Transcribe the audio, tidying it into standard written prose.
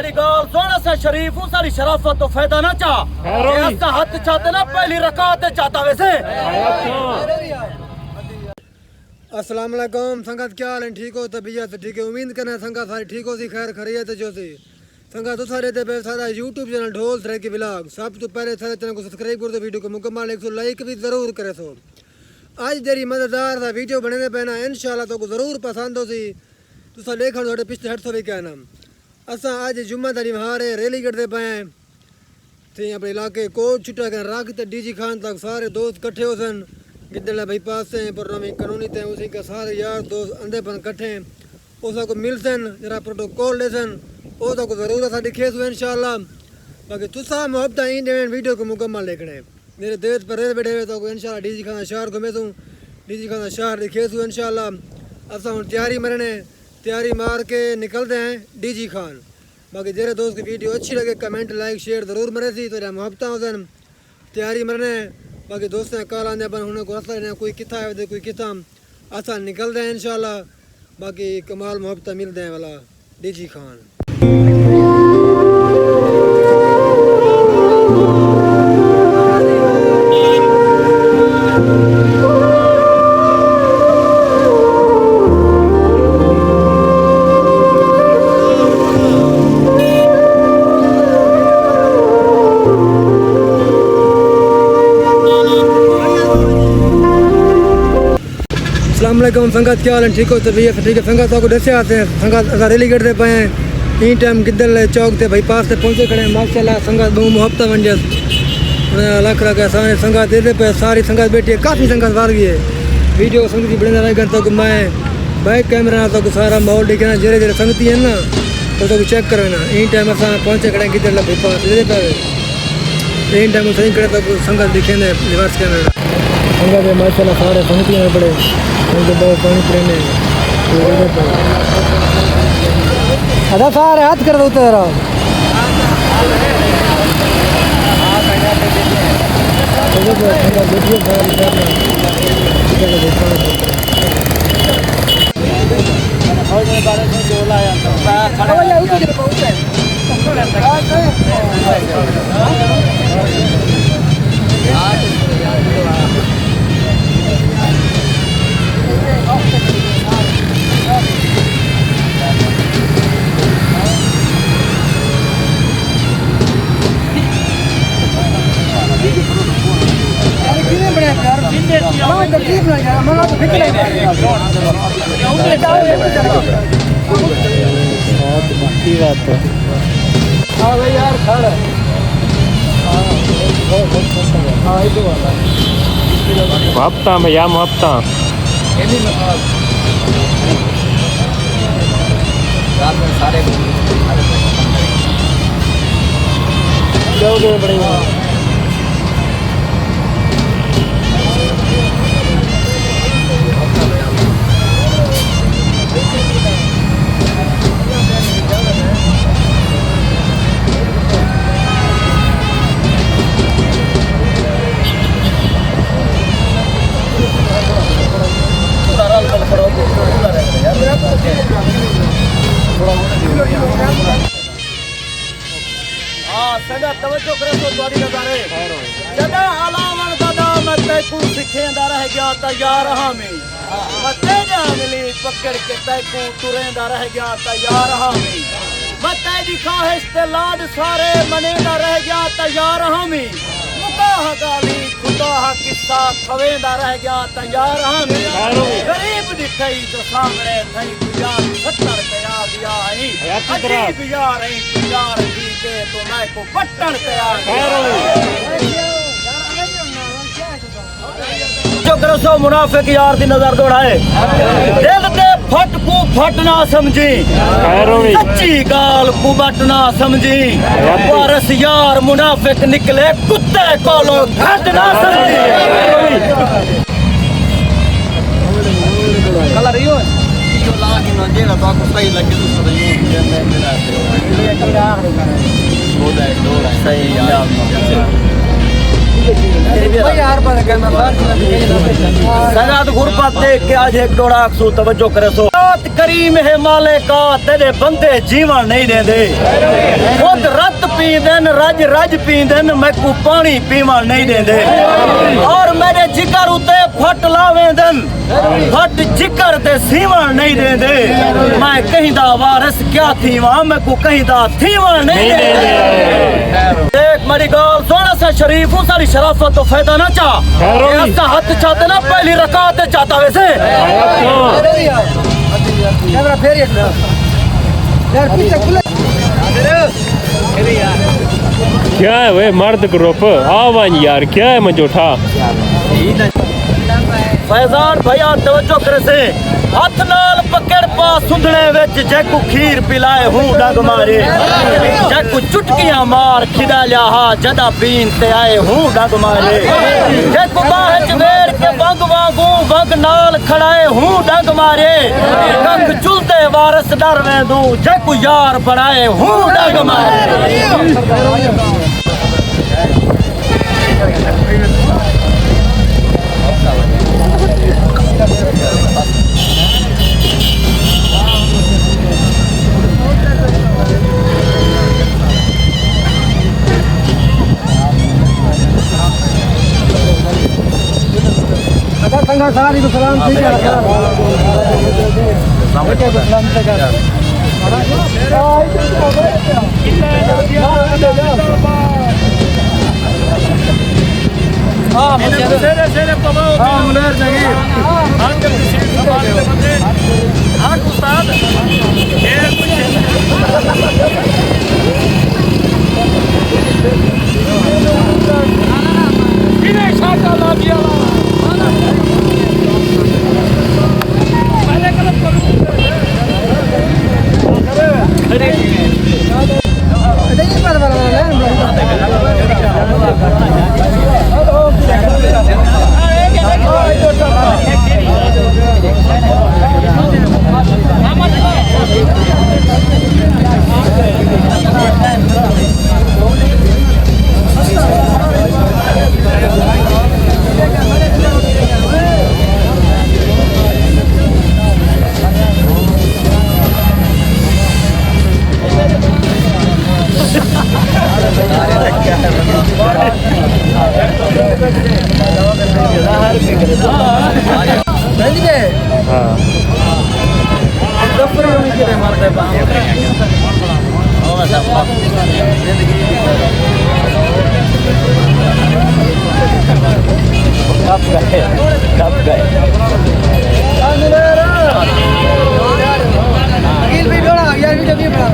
मेरी गाल सोना से शरीफ हूँ, सारी शराफत तो फायदा ना चाह ऐसा हाथ चाहते ना पहली रकात चाहता वैसे। अस्सलाम वालेकुम संगत, क्या हाल है? ठीक हो? तबीयत ठीक है? उम्मीद करना संगत सारी ठीक हो सी, खैर खैरियत जो सी संगत तो सारे पे सारा यूट्यूब चैनल ढोल तरह के ब्लॉग सब तो पहले सारे चैनल को सब्सक्राइब कर दो, वीडियो को मुकम्मल 100 लाइक भी ज़रूर करे सो। आज तेरी मज़ेदार सा वीडियो बनने पैना इंशाल्लाह तो ज़रूर पसंद हो सी। तुसा देखो थोड़े पिछले 800 भी क्या नाम असा आज जुम्मेदारी हारे रैली करते पे थे अपने इलाके को छुट्टा कर राख तक डीजी खान तक सारे दोस्त इकट्ठे हो सन गिद्दला भाई पास से पर नवी कानूनी थे उसी का सारे यार दोस्त अंधे पन इकट्ठे उस को मिलसन जरा प्रोटोकॉल लेसन ओ तो को जरूर सा दिखे सो इंशाल्लाह। बाकी तुसा मोहब्बत इन वीडियो को मुकम्मल देखने मेरे देश पर रह बैठे हुए तो इंशाल्लाह डीजी खान शहर घूमे तू डीजी खान शहर दिखे सो इंशाल्लाह। असा हूँ तैयारी मार के निकलते हैं डीजी खान। बाकी जेरे दोस्त की वीडियो अच्छी लगे कमेंट लाइक शेयर ज़रूर मरे थी तो मोहब्बत होसन तैयारी मरने। बाकी दोस्त कल आने बन होने को असर कोई कितना है कोई कितना असा निकलते हैं इंशाल्लाह। बाकी कमाल मोहब्बत मिलते हैं वाला डीजी खान। अस्सलामुअलैकुम संगत, क्या हाल है? ठीक हो? तबीयत ठीक है? संगत आपको दसे आते हैं संगत अगर रैली करते पे हैं इन टाइम गिद्दल चौक थे भाई पास से पहुँचे खड़े हैं माशाल्लाह। संगत बहु मोहब्बत बन जाए लख रख सारे संगत देते पे सारी संगत बैठी है काफ़ी संगत बार गई है वीडियो संगत की बड़े रहेगा तो मैं बैक कैमरा तो सारा माहौल दिखे जरे जरे संगती है ना तो चेक करो ना। इन टाइम अस पहुँचे खड़े गिद्दल भाई पास दे पे इन टाइम सही करे तो संगत दिखे रिवर्स कैमरा संगत माशाल्लाह सारे संगती हैं बड़े बहुत पानी पीने अदा सारे हाथ कर दो तेरा मुहब्बत भैया मुहब्बत संगत तवज्जो करे तो द्वारी नजारे जदा अलावन दादा मैं तैकू सिखेंदा रह गया तैयार हामी मैं तेजा मिली पकड़ के तैकू तुरेंदा रह गया तैयार हामी मैं तेरी ख्वाहिश ते लाड सारे मनेंदा रह गया तैयार हामी मुकाह गाली खुदा किस्सा खवेंदा रह गया तैयार हामी गरीब दिखई तो सामने थई गुजार 70 कया दिया आई अजीब यार आई गुजार दी के तो मैं को पट्टन तैयार जो करो सो मुनाफिक यार दी नजर दौड़ाए दिल ते फट को फट ना समझी सच्ची गाल को बट ना समझी वारस यार मुनाफिक निकले कुत्ते कोलो घट ना समझी कल रही हो लागी ना जेड़ा तो आपको सही लगे तो सही संगत गुरबत देख के आज एक डोड़ा सो तवज्जो करे सो जात करीम है मालिका तेरे बंदे जीवन नहीं देंदे खुद रत पींदन रज रज पींदन मैं को पानी पीवन नहीं देंदे और मेरे जिगर उते फट लावेंदन फट जिगर ते सीवन नहीं देंदे मैं कहीं दा वारिस क्या थीवा मैं को कहीं दा थीवन नहीं देंदे देख मेरी गाल सोना सा शरीफ हूं सारी शराफत तो फायदा ना चा ऐसा हाथ चाहते ना पहली रकात चाहता वैसे कैमरा फेर एक यार पीछे खुले क्या है वे मर्द ग्रुप आवाज यार क्या है मंजोठा फैजान भैया तवज्जो करे से हथ नाल पकड़ पा सुंदड़े विच जैकू खीर पिलाए हूं डंग मारे जैकू चुटकियां मार खिदा लिया हा जदा पीन ते आए हूं डंग मारे जैकू बाह च वेर के वंग वांगू वंग नाल खड़ाए हूं डंग मारे कख चुलते वारस डर वेंदू जैकू यार बनाए हूं डंग मारे संगा सारी को सलाम ठीक है सलाम ठीक है हां सेरे सेरे पवो हां मुनर जगीर हां जब संभाल के बंदे हां उस्ताद ये किने शाका ला दिया यार वीडियो भी बना